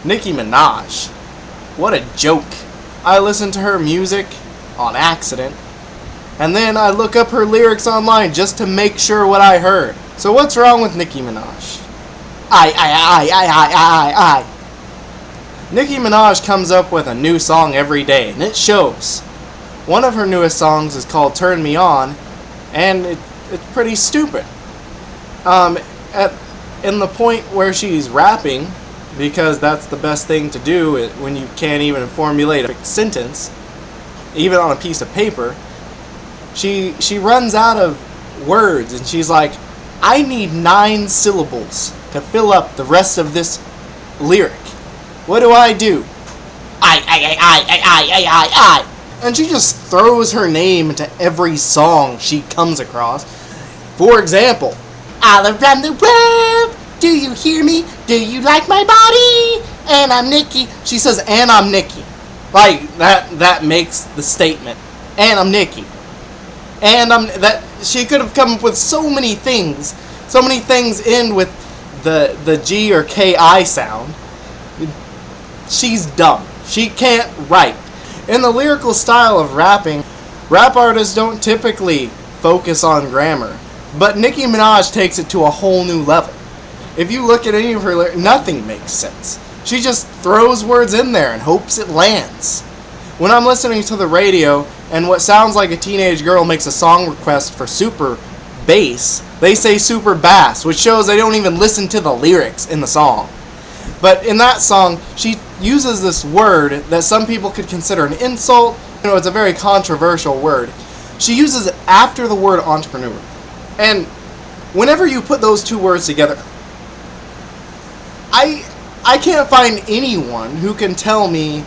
Nicki Minaj. What a joke. I listen to her music on accident, and then I look up her lyrics online just to make sure what I heard. So what's wrong with Nicki Minaj? I. Nicki Minaj comes up with a new song every day, and it shows. One of her newest songs is called Turn Me On, and it's pretty stupid. In the point where she's rapping, because that's the best thing to do when you can't even formulate a sentence, even on a piece of paper, she runs out of words, and she's like, I need 9 syllables to fill up the rest of this lyric. What do? I. And she just throws her name into every song she comes across. For example, all around the world, do you hear me? Do you like my body? And I'm Nicki. She says, and I'm Nicki. Like, that makes the statement. And I'm Nicki. She could have come up with so many things. So many things end with the G or K-I sound. She's dumb. She can't write. In the lyrical style of rapping, rap artists don't typically focus on grammar, but Nicki Minaj takes it to a whole new level. If you look at any of her lyrics, nothing makes sense. She just throws words in there and hopes it lands. When I'm listening to the radio and what sounds like a teenage girl makes a song request for super bass, they say super bass, which shows they don't even listen to the lyrics in the song. But in that song, she uses this word that some people could consider an insult. You know, it's a very controversial word. She uses it after the word entrepreneur. And whenever you put those two words together, I can't find anyone who can tell me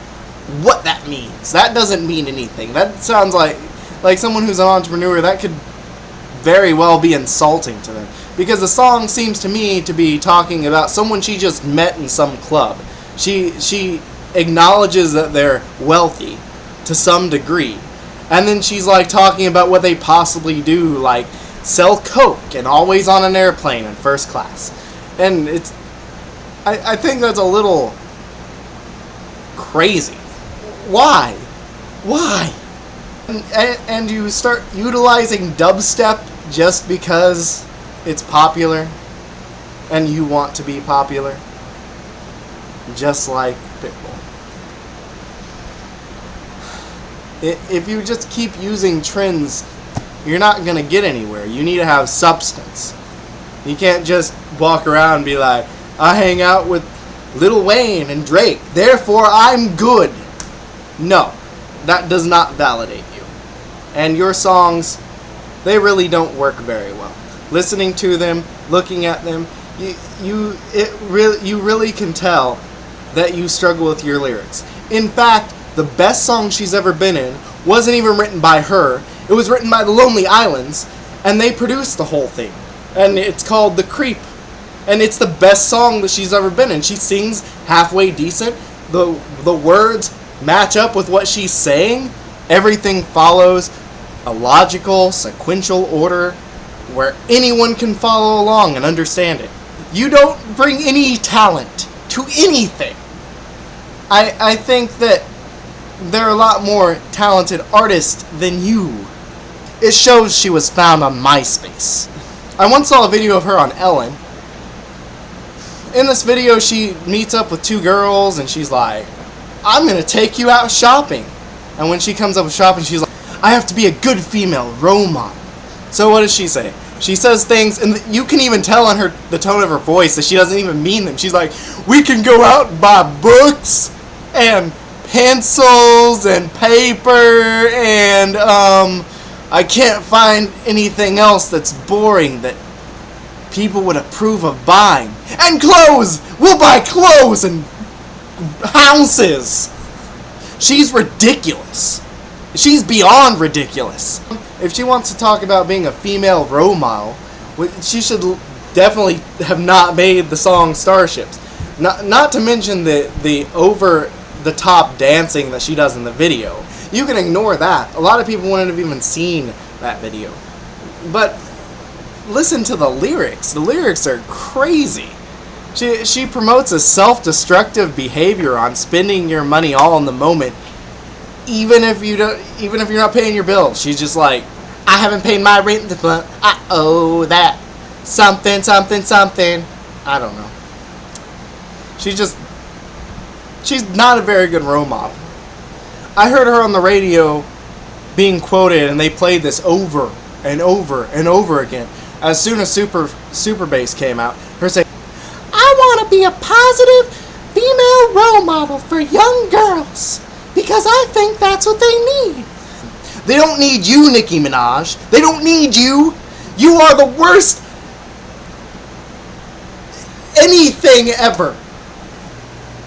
what that means. That doesn't mean anything. That sounds like someone who's an entrepreneur, that could very well be insulting to them. Because the song seems to me to be talking about someone she just met in some club. She acknowledges that they're wealthy to some degree. And then she's like talking about what they possibly do, like sell coke and always on an airplane in first class. And I think that's a little crazy. Why? And you start utilizing dubstep just because it's popular and you want to be popular, just like Pitbull. If you just keep using trends, you're not going to get anywhere. You need to have substance. You can't just walk around and be like, I hang out with Lil Wayne and Drake, therefore I'm good. No, that does not validate you. And your songs, they really don't work very well. Listening to them, looking at them, you really can tell that you struggle with your lyrics. In fact, the best song she's ever been in wasn't even written by her. It was written by the Lonely Islands, and they produced the whole thing. And it's called The Creep. And it's the best song that she's ever been in. She sings halfway decent. The words match up with what she's saying. Everything follows a logical, sequential order where anyone can follow along and understand it. You don't bring any talent to anything. I think that there are a lot more talented artists than you. It shows she was found on MySpace. I once saw a video of her on Ellen. In this video, she meets up with 2 girls and she's like, I'm gonna take you out shopping. And when she comes up with shopping, she's like, I have to be a good female role model. So what does she say? She says things, and you can even tell on the tone of her voice that she doesn't even mean them. She's like, we can go out and buy books and pencils and paper and I can't find anything else that's boring that people would approve of buying. And clothes! We'll buy clothes and houses! She's ridiculous. She's beyond ridiculous. If she wants to talk about being a female role model, she should definitely have not made the song Starships. Not to mention the over-the-top dancing that she does in the video. You can ignore that. A lot of people wouldn't have even seen that video. But listen to the lyrics. The lyrics are crazy. She promotes a self-destructive behavior on spending your money all in the moment, even if you're not paying your bills. She's just like, I haven't paid my rent this month. I owe that something. I don't know. She's not a very good role model. I heard her on the radio being quoted, and they played this over and over and over again. As soon as Super Bass came out, her saying, I want to be a positive female role model for young girls because I think that's what they need. They don't need you, Nicki Minaj. They don't need you. You are the worst anything ever.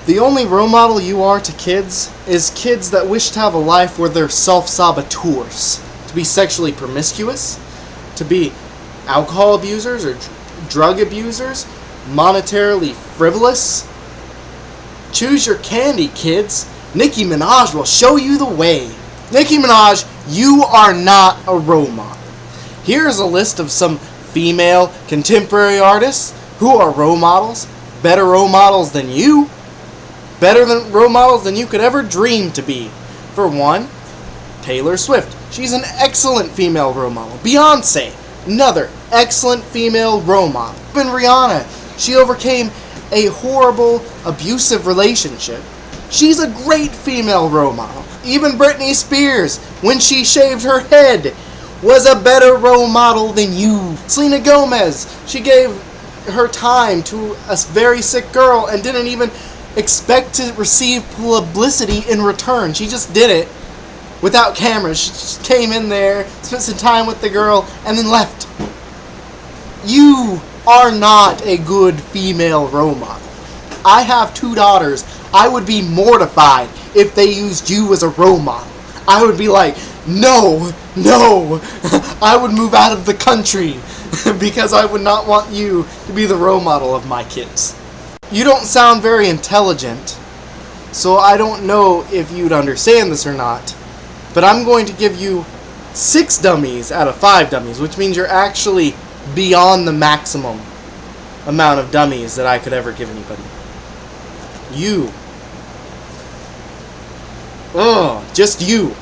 The only role model you are to kids is kids that wish to have a life where they're self-saboteurs, to be sexually promiscuous, to be alcohol abusers or drug abusers, monetarily frivolous. Choose your candy, kids. Nicki Minaj will show you the way. Nicki Minaj, you are not a role model. Here's a list of some female contemporary artists who are role models, better role models than you, better than role models than you could ever dream to be. For one, Taylor Swift. She's an excellent female role model. Beyonce, another excellent female role model. Even Rihanna, she overcame a horrible, abusive relationship. She's a great female role model. Even Britney Spears, when she shaved her head, was a better role model than you. Selena Gomez, she gave her time to a very sick girl and didn't even expect to receive publicity in return. She just did it without cameras. She just came in there, spent some time with the girl, and then left. You are not a good female role model. I have 2 daughters. I would be mortified if they used you as a role model. I would be like, no, I would move out of the country because I would not want you to be the role model of my kids. You don't sound very intelligent, so I don't know if you'd understand this or not, but I'm going to give you 6 dummies out of 5 dummies, which means you're actually beyond the maximum amount of dummies that I could ever give anybody. You. Just you.